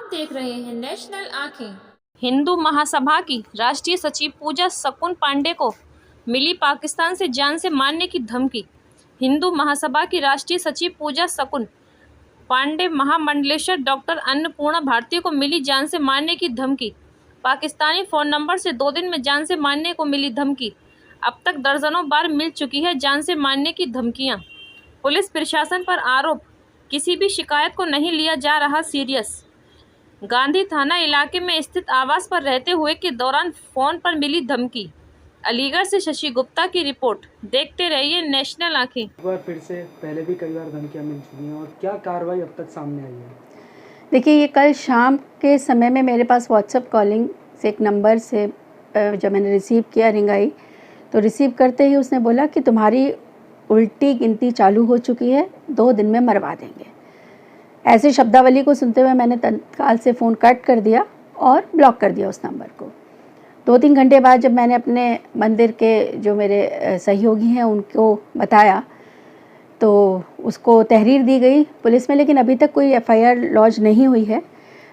आप देख रहे हैं नेशनल आंखें। हिंदू महासभा की राष्ट्रीय सचिव पूजा सकुन पांडे को मिली पाकिस्तान से जान से मारने की धमकी। हिंदू महासभा की राष्ट्रीय सचिव पूजा सकुन पांडे महामंडलेश्वर डॉक्टर अन्नपूर्णा भारती को मिली जान से मारने की धमकी। पाकिस्तानी फ़ोन नंबर से 2 दिन में जान से मारने को मिली धमकी। अब तक दर्जनों बार मिल चुकी है जान से मारने की धमकियां। पुलिस प्रशासन पर आरोप, किसी भी शिकायत को नहीं लिया जा रहा सीरियस। गांधी थाना इलाके में स्थित आवास पर रहते हुए के दौरान फोन पर मिली धमकी। अलीगढ़ से शशि गुप्ता की रिपोर्ट। देखते रहिए नेशनल आंखें। एक बार फिर से पहले भी कई बार धमकियां मिल चुकी हैं और क्या कार्रवाई अब तक सामने आई है? देखिए, ये कल शाम के समय में मेरे पास व्हाट्सएप कॉलिंग से एक नंबर से जब मैंने रिसीव किया, रिंग आई, तो रिसीव करते ही उसने बोला कि तुम्हारी उल्टी गिनती चालू हो चुकी है, 2 दिन में मरवा देंगे। ऐसी शब्दावली को सुनते हुए मैंने तत्काल से फ़ोन कट कर दिया और ब्लॉक कर दिया उस नंबर को। 2-3 घंटे बाद जब मैंने अपने मंदिर के जो मेरे सहयोगी हैं उनको बताया तो उसको तहरीर दी गई पुलिस में, लेकिन अभी तक कोई एफआईआर लॉन्च नहीं हुई है।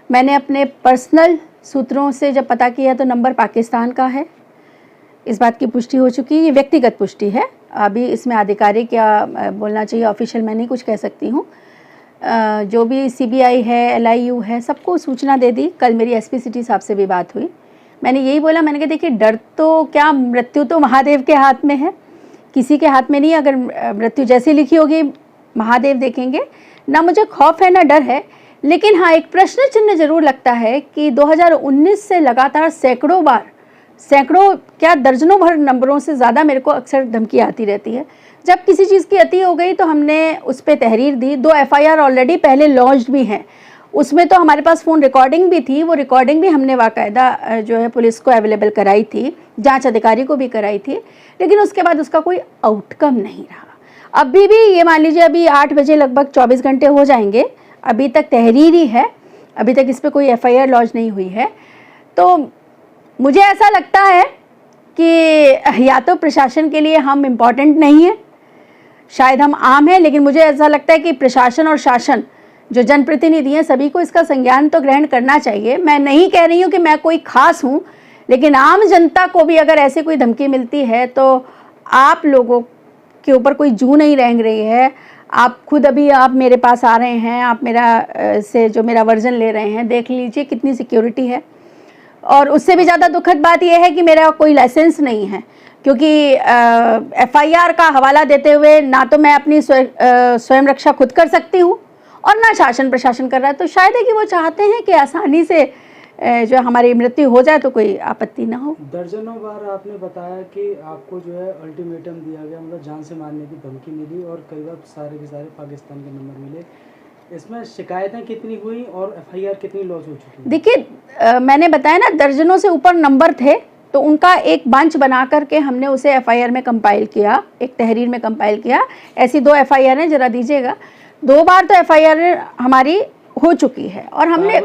मैंने अपने पर्सनल सूत्रों से जब पता किया तो नंबर पाकिस्तान का है। इस बात की पुष्टि हो चुकी है, ये व्यक्तिगत पुष्टि है। अभी इसमें आधिकारिक या बोलना चाहिए ऑफिशियल मैं नहीं कुछ कह सकती हूँ। जो भी सीबीआई है, एलआईयू है, सबको सूचना दे दी। कल मेरी एसपी सिटी साहब से भी बात हुई। मैंने यही बोला, मैंने कहा देखिए, डर तो क्या, मृत्यु तो महादेव के हाथ में है, किसी के हाथ में नहीं। अगर मृत्यु जैसी लिखी होगी महादेव देखेंगे। ना मुझे खौफ है ना डर है, लेकिन हाँ एक प्रश्न चिन्ह जरूर लगता है कि 2019 से लगातार सैकड़ों क्या दर्जनों भर नंबरों से ज़्यादा मेरे को अक्सर धमकी आती रहती है। जब किसी चीज़ की अति हो गई तो हमने उस पर तहरीर दी। 2 एफआईआर ऑलरेडी पहले लॉन्च्ड भी हैं। उसमें तो हमारे पास फ़ोन रिकॉर्डिंग भी थी, वो रिकॉर्डिंग भी हमने बाकायदा जो है पुलिस को अवेलेबल कराई थी, जांच अधिकारी को भी कराई थी, लेकिन उसके बाद उसका कोई आउटकम नहीं रहा। अभी भी ये मान लीजिए, अभी 8 बजे लगभग 24 घंटे हो जाएंगे, अभी तक तहरीर ही है, अभी तक इस पर कोई एफआईआर लॉन्च नहीं हुई है। तो मुझे ऐसा लगता है कि या तो प्रशासन के लिए हम इम्पॉर्टेंट नहीं हैं, शायद हम आम हैं, लेकिन मुझे ऐसा लगता है कि प्रशासन और शासन जो जनप्रतिनिधि हैं सभी को इसका संज्ञान तो ग्रहण करना चाहिए। मैं नहीं कह रही हूँ कि मैं कोई खास हूँ, लेकिन आम जनता को भी अगर ऐसे कोई धमकी मिलती है तो आप लोगों के ऊपर कोई जू नहीं रेंग रही है। आप खुद अभी आप मेरे पास आ रहे हैं, आप मेरा वर्जन ले रहे हैं, देख लीजिए कितनी सिक्योरिटी है। और उससे भी ज़्यादा दुखद बात यह है कि मेरा कोई लाइसेंस नहीं है, क्योंकि एफआईआर का हवाला देते हुए ना तो मैं अपनी स्वयं रक्षा खुद कर सकती हूँ और ना शासन प्रशासन कर रहा है। तो शायद है कि वो चाहते हैं कि आसानी से जो हमारी मृत्यु हो जाए तो कोई आपत्ति ना हो। दर्जनों बार आपने बताया कि आपको जो है अल्टीमेटम दिया गया, मतलब जान से मारने की धमकी मिली और कई बार सारे के सारे पाकिस्तान के नंबर मिले। इसमें शिकायतें कितनी हुई और एफआईआर कितनी लॉन्च हो चुकी? देखिए, मैंने बताया ना, दर्जनों से ऊपर नंबर थे, तो उनका एक बंच बना करके हमने उसे एफआईआर में कंपाइल किया, एक तहरीर में कंपाइल किया। ऐसी 2 एफआईआर हैं, जरा दीजिएगा। 2 बार तो एफआईआर हमारी हो चुकी है और हमने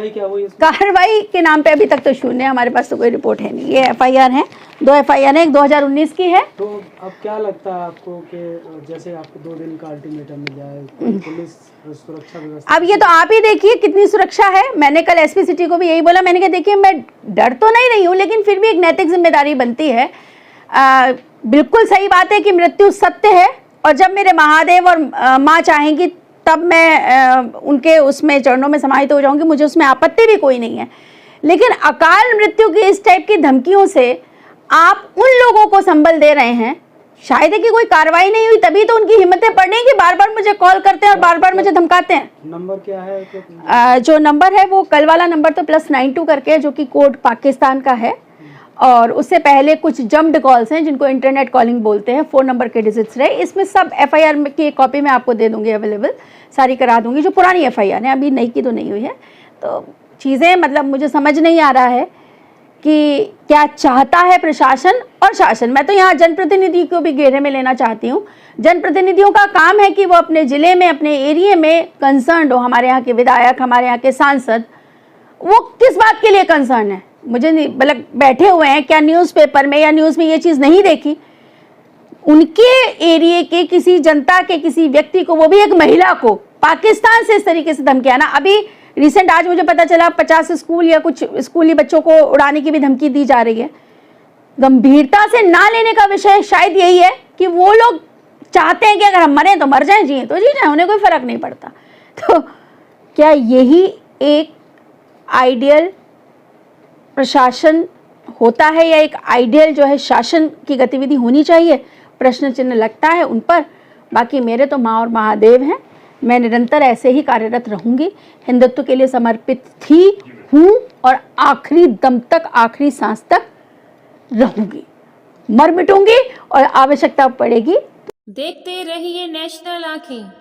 कार्रवाई के नाम पे अभी तक तो शून्य, हमारे पास तो कोई रिपोर्ट है नहीं। ये एफआईआर हैं, 2 एफआईआर हैं, एक 2019 की है। तो अब क्या लगता है आपको कि जैसे आपको 2 दिन का अल्टीमेटम मिल जाए, पुलिस सुरक्षा व्यवस्था, अब ये तो आप ही देखिए कितनी सुरक्षा है। मैंने कल एसपी सिटी को भी यही बोला, मैंने कहा देखिए, मैं डर तो नहीं रही हूँ, लेकिन फिर भी एक नैतिक जिम्मेदारी बनती है। बिल्कुल सही बात है कि मृत्यु सत्य है, और जब मेरे महादेव और माँ चाहेंगी तब मैं उनके उसमें चरणों में समाहित हो जाऊंगी, मुझे उसमें आपत्ति भी कोई नहीं है। लेकिन अकाल मृत्यु की इस टाइप की धमकियों से आप उन लोगों को संबल दे रहे हैं, शायद है कि कोई कार्रवाई नहीं हुई, तभी तो उनकी हिम्मतें पड़ रही कि बार बार मुझे कॉल करते हैं और बार बार मुझे धमकाते हैं। नंबर क्या है? जो नंबर है वो कल वाला नंबर तो +92 करके, जो कि कोड पाकिस्तान का है, और उससे पहले कुछ जम्प्ड कॉल्स हैं जिनको इंटरनेट कॉलिंग बोलते हैं, 4 नंबर के डिजिट्स रहे। इसमें सब एफआईआर की एक कॉपी मैं आपको दे दूंगी, अवेलेबल सारी करा दूंगी, जो पुरानी एफआईआर है, अभी नई की तो नहीं हुई है। तो चीज़ें मतलब मुझे समझ नहीं आ रहा है कि क्या चाहता है प्रशासन और शासन। मैं तो यहाँ जनप्रतिनिधि को भी घेरे में लेना चाहती हूँ। जनप्रतिनिधियों का काम है कि वो अपने ज़िले में, अपने एरिया में कंसर्न हो। हमारे यहाँ के विधायक, हमारे यहाँ के सांसद, वो किस बात के लिए कंसर्न है मुझे नहीं, मतलब बैठे हुए हैं क्या न्यूज़पेपर में या न्यूज़ में ये चीज़ नहीं देखी? उनके एरिया के किसी जनता के किसी व्यक्ति को, वो भी एक महिला को, पाकिस्तान से इस तरीके से धमकियां ना। अभी रिसेंट आज मुझे पता चला 50 स्कूल या कुछ स्कूली बच्चों को उड़ाने की भी धमकी दी जा रही है। गंभीरता से ना लेने का विषय शायद यही है कि वो लोग चाहते हैं कि अगर हम मरें तो मर जाएं, जिए तो जी जाएं, उन्हें कोई फर्क नहीं पड़ता। तो क्या यही एक आइडियल प्रशासन होता है या एक आइडियल जो है शासन की गतिविधि होनी चाहिए? प्रश्न चिन्ह लगता है उन पर। बाकी मेरे तो माँ और महादेव हैं, मैं निरंतर ऐसे ही कार्यरत रहूँगी, हिंदुत्व के लिए समर्पित थी, हूँ और आखिरी दम तक, आखिरी सांस तक रहूँगी, मर मिटूंगी और आवश्यकता पड़ेगी। देखते रहिए नेशनल आँखें।